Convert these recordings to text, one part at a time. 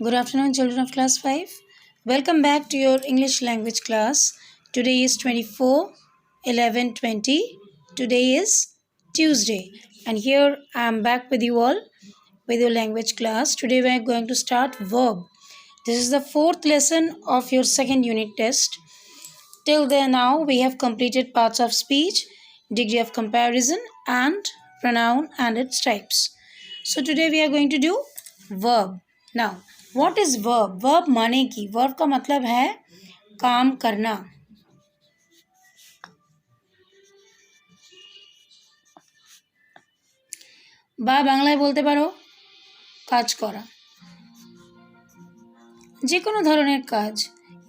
Good afternoon, children of class 5. Welcome back to your English language class. Today is 24/11/20. Today is Tuesday. And here I am back with you all with your language class. Today we are going to start verb. This is the fourth lesson of your second unit test. Till there now we have completed parts of speech, degree of comparison and pronoun and its types. So today we are going to do verb. Now what is verb? Verb माने की verb का मतलब है काम करना. বা বাংলায় বলতে পারো কাজ করা, যে কোনো ধরনের কাজ.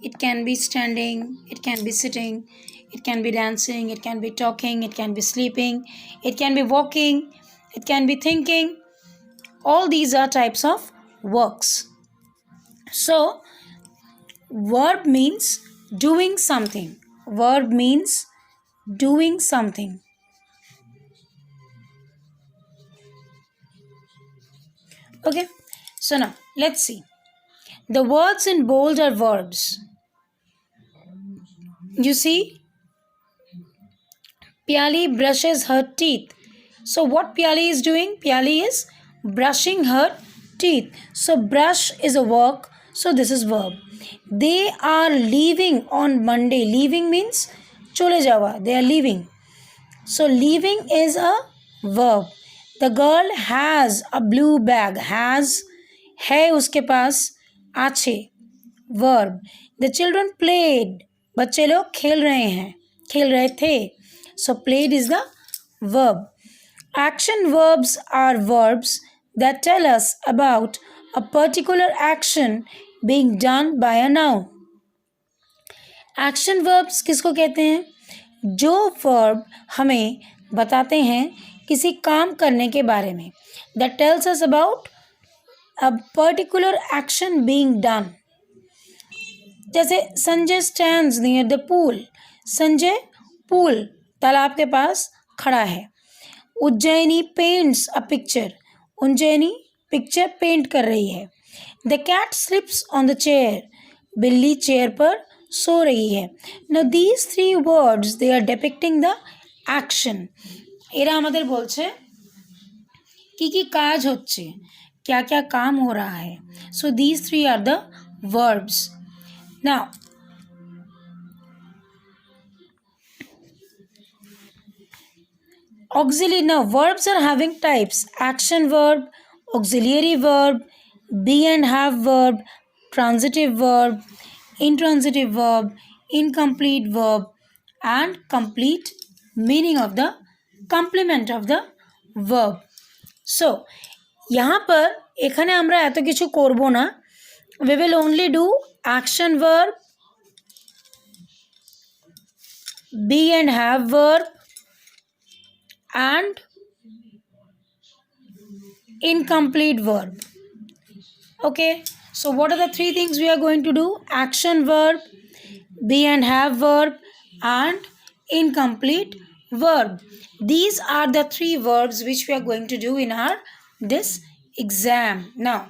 It can be standing, it can be sitting, it can be dancing, it can be talking, it can be sleeping, it can be walking, it can be thinking. All these are types of works. So verb means doing something. Verb means doing something. Okay, so now let's see. The words in bold are verbs. You see, Pyali brushes her teeth. So what Pyali is doing? Pyali is brushing her teeth. So brush is a work. So this is verb. They are leaving on Monday. Leaving means chole jawa. They are leaving. So leaving is a verb. The girl has a blue bag. Has है उसके पास आछे. Verb. The children played. बच्चे लोग खेल रहे थे. So played is the verb. Action verbs are verbs that tell us about a particular action being done by a noun. Action verbs किसको कहते हैं? जो verb हमें बताते हैं किसी काम करने के बारे में. That tells us about a particular action being done. जैसे Sanjay stands near the pool. Sanjay pool तालाब के पास खड़ा है. Ujjaini paints a picture. Ujjaini picture paint कर रही है. The cat sleeps on the chair. बिल्ली चेयर पर सो रही है. Now these three words they are depicting the action. এরা আমাদের বলছে কি কি কাজ হচ্ছে, क्या क्या काम हो रहा है. So these three are the verbs. Now auxiliary. Now verbs are having types: action verb, auxiliary verb, be and have verb, transitive verb, intransitive verb, incomplete verb and complete meaning of the complement of the verb. So यहाँ पर এখানে আমরা এত কিছু করব না. We will only do action verb, be and have verb and incomplete verb. Okay, so what are the three things we are going to do? Action verb, be and have verb and incomplete verb. These are the three verbs which we are going to do in our this exam. Now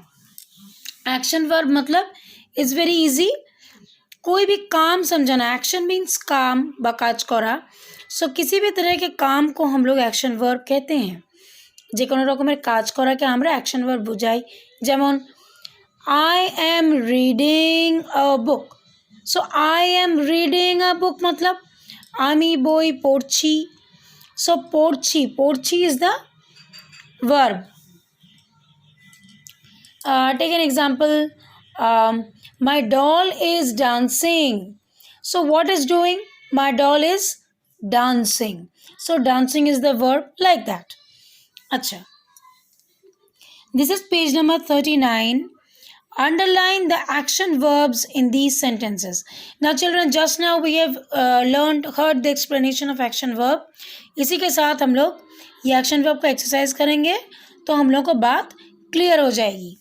action verb मतलब is very easy. कोई भी काम समझाना. Action means काम বা কাজ করা. So किसी भी तरह के काम को हम लोग एक्शन वर्ब कहते हैं. যে কোনো রকমের কাজ করাকে আমরা অ্যাকশন ভার্ব বোঝাই. যেমন I am reading a book. So I am reading a book मतलब আমি বই পড়ছি. So পড়ছি is the verb. Take an example. My doll is dancing. So what is doing? My doll is dancing. So dancing is the verb like that. Acha. This is page number 39. Underline the action verbs in these sentences. Now children, just now we have heard the explanation of action verb. इसी के साथ हम लोग ये action verb का exercise करेंगे तो हम लोग को बात clear हो जाएगी.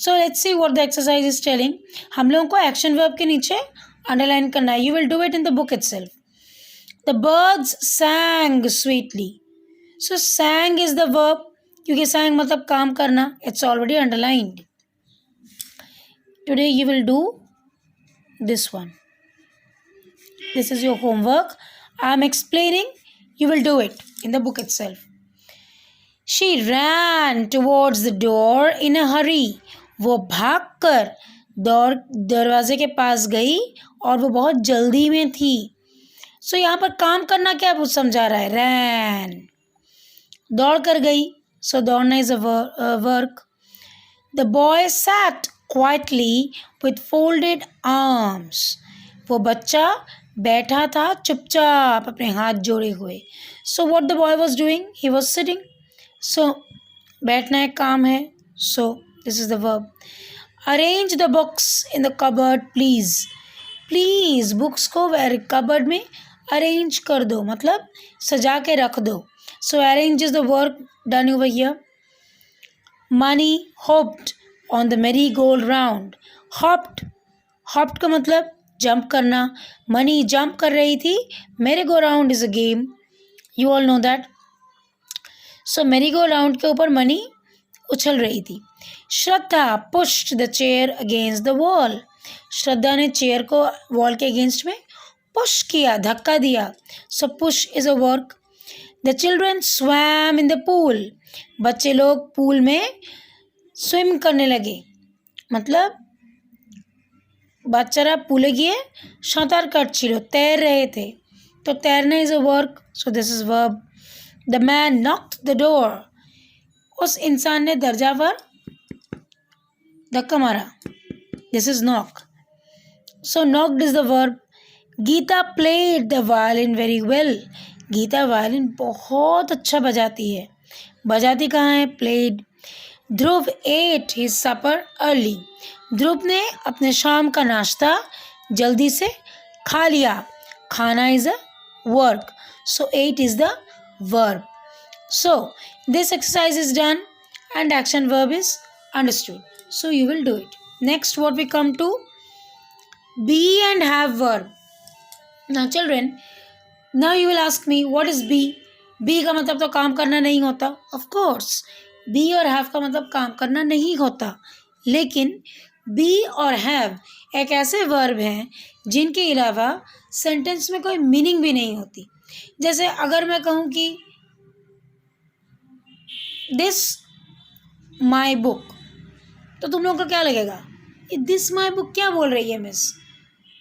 So let's see what the exercise is telling. हम लोगों को action verb के नीचे underline करना है. You will do it in the book itself. The birds sang sweetly. So sang is the verb. क्योंकि sang मतलब काम करना. It's already underlined. Today you will do this one. This is your homework. I am explaining. You will do it in the book itself. She ran towards the door in a hurry. वो भागकर दरवाजे के पास गई और वो बहुत जल्दी में थी. सो यहाँ पर काम करना क्या वो समझा रहा है. रैन, दौड़ कर गई. सो दौड़ना is a work. The boy sat quietly with folded arms. वो बच्चा बैठा था चुपचाप अपने हाथ जोड़े हुए. So what the boy was doing, he was sitting. So बैठना एक काम है. So this is the verb. Arrange the books in the cupboard please. Please books को कबर्ड में अरेंज कर दो, मतलब सजा के रख दो. So arrange is the work done over here. Money hopped on the मेरी गोल्ड राउंड. हॉप्ड का मतलब जंप करना. मनी जंप कर रही थी. मेरी go round is a game, you all know that. सो मेरी गो राउंड के ऊपर मनी उछल रही थी. श्रद्धा pushed the chair against the wall. श्रद्धा ने चेयर को वॉल के अगेंस्ट में पुश किया, धक्का दिया. सो push is a work. The children swum in the pool. बच्चे लोग पूल में स्विम करने लगे, मतलब বাচ্চারা পুলে গিয়ে সাঁতার কাটছিল, तैर रहे थे. तो तैरना is a work. So this is verb. The man knocked the door. उस इंसान ने दरजा पर धक्का मारा. This is knock. So knocked is the verb. Gita played the violin very well. Gita violin बहुत अच्छा बजाती है. बजाती कहाँ है, played. Dhruv ate his supper early. Dhruv ने अपने शाम का नाश्ता जल्दी से खा लिया. खाना is a work. So eat is the verb. So this exercise is done and action verb is understood. So you will do it. Next what we come to, be and have verb. Now children, now you will ask me what is be. be का मतलब तो काम करना नहीं होता. Of course be और have का मतलब काम करना नहीं होता, लेकिन be और have एक ऐसे वर्ब हैं जिनके अलावा सेंटेंस में कोई मीनिंग भी नहीं होती. जैसे अगर मैं कहूँ कि दिस माई बुक, तो तुम लोगों को क्या लगेगा, ये दिस माई बुक क्या बोल रही है मिस.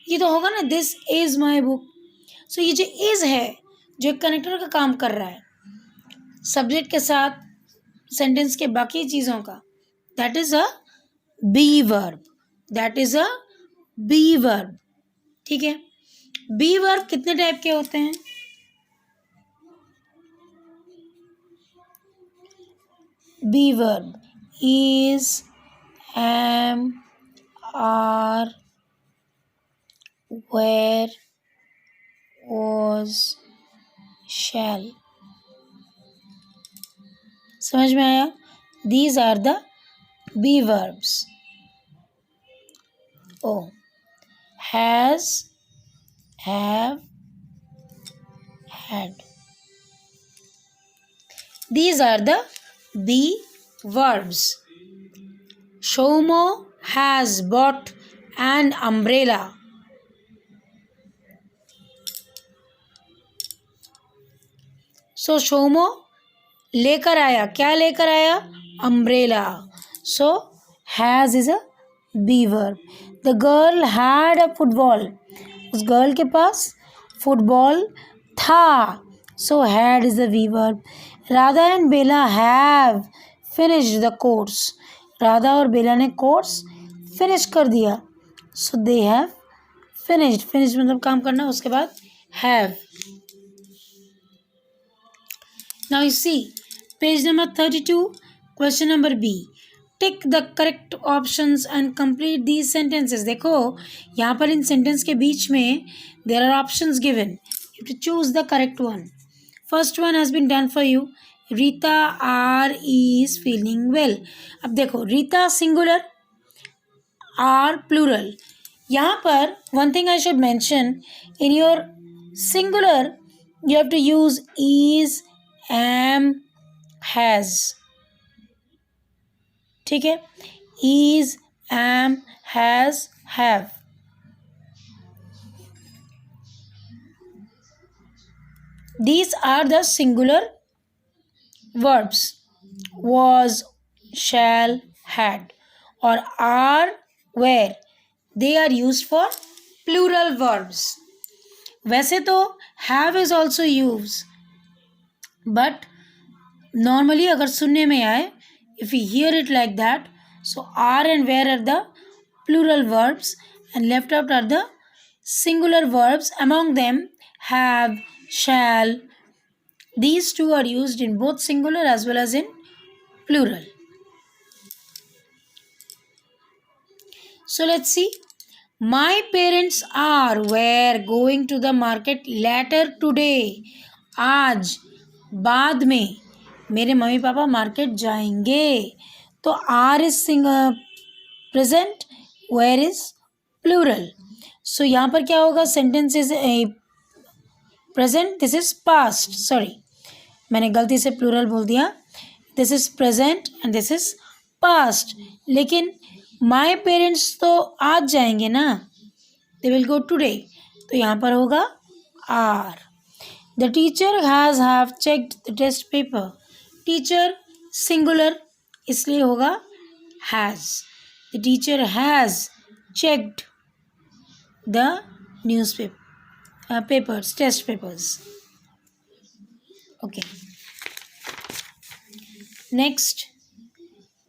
ये तो होगा ना दिस इज़ माई बुक. सो ये जो इज़ है, जो एक कनेक्टर का काम कर रहा है सब्जेक्ट के साथ सेंटेंस के बाकी चीज़ों का, that is a be verb. That is a be verb. ठीक है. बी वर्ब कितने टाइप के होते हैं, be verb is, am, are, were, was, shall. समझ में आया. These are the be verbs. Oh, has, have, had. These are the be verbs. Shomo has bought an umbrella. So Shomo लेकर आया, क्या लेकर आया, umbrella. So has is a be verb. The girl had a football. उस girl के पास football था. So had is a be verb. Radha and Bella have finished the course. Radha और बेला ने कोर्स फिनिश कर दिया. So they have finished. Finish मतलब काम करना, उसके बाद have. Now you see page number 32, question number b. Tick the correct options and complete these sentences. देखो यहाँ पर इन सेंटेंस के बीच में there are options given. You to choose the correct one. First one has been done for you. Rita are is feeling well. अब देखो Rita singular, are plural. यहाँ पर one thing I should mention, in your singular you have to use is, am, has. ठीक है. Is, am, has, have. These are the singular verbs. Was, shall, had, or are, were. They are used for plural verbs. वैसे तो have is also used, but normally अगर सुनने में आए, if we hear it like that, so are and where are the plural verbs and left out are the singular verbs. Among them have, shall. These two are used in both singular as well as in plural. So let's see. My parents were going to the market later today. आज, बाद में मेरे mummy papa market जाएंगे. तो are is present, where is plural. So यहाँ पर क्या होगा, sentence is present, this is past. Sorry, मैंने गलती से प्लूरल बोल दिया. This is present and this is past. लेकिन माई पेरेंट्स तो आज जाएंगे ना, दे विल गो टुडे, तो यहाँ पर होगा are. The teacher have checked the test paper. Teacher singular इसलिए होगा has. The teacher has checked the newspapers, test papers. Okay, next.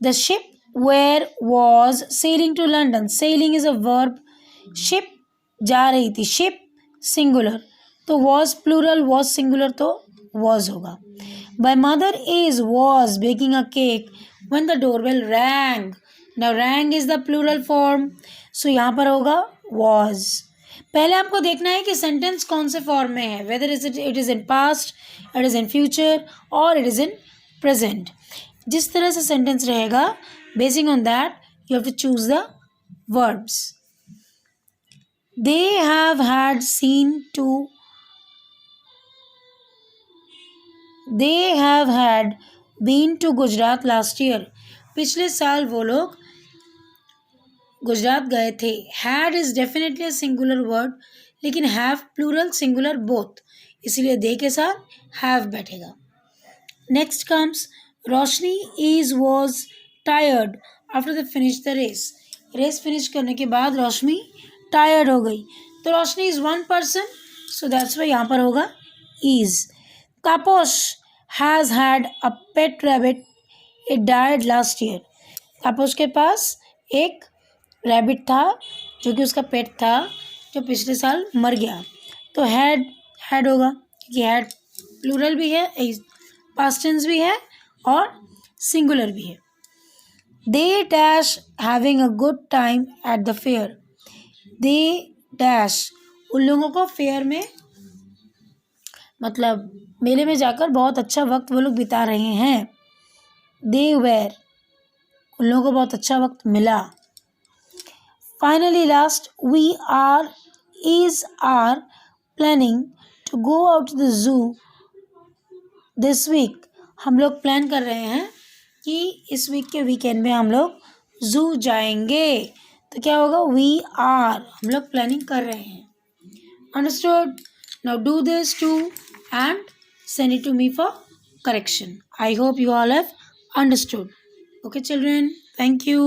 The ship where was sailing to London. Sailing is a verb. Ship जा रही थी, ship singular, तो was plural, was singular, तो was होगा. My mother was baking a cake when the doorbell rang. Now rang is the plural form, so यहाँ पर होगा was. पहले आपको देखना है कि सेंटेंस कौन से फॉर्म में है, whether it is in past, it is in future or it is in present. जिस तरह से सेंटेंस रहेगा, basing on that you have to choose the verbs. They have had been to Gujarat last year. पिछले साल वो लोग गुजरात गए थे. had is definitely a singular word, लेकिन have plural singular both, इसलिए they के साथ have बैठेगा. Next comes Roshni was tired after they finished the race. Race finish करने के बाद रोशनी टायर्ड हो गई, तो Roshni is one person, so that's why यहाँ पर होगा is. Taposh has had a pet rabbit, it died last year. Taposh के पास एक रैबिट था जो कि उसका पेट था, जो पिछले साल मर गया. तो हैड होगा, क्योंकि हैड प्लूरल भी है, पास्ट टेंस भी है और सिंगुलर भी है. They dash having a good time at the fair. They dash, उन लोगों को फेयर में मतलब मेले में जाकर बहुत अच्छा वक्त वो लोग बिता रहे हैं. They were, उन लोगों को बहुत अच्छा वक्त मिला. Finally last, we are planning to go out to the zoo this week. हम लोग प्लान कर रहे हैं कि इस वीक के वीकेंड में हम लोग जू जाएंगे. तो क्या होगा, वी आर, हम लोग प्लानिंग कर रहे हैं. Understood? Now do this too and send it to me for correction. I hope you all have understood. Okay children, thank you.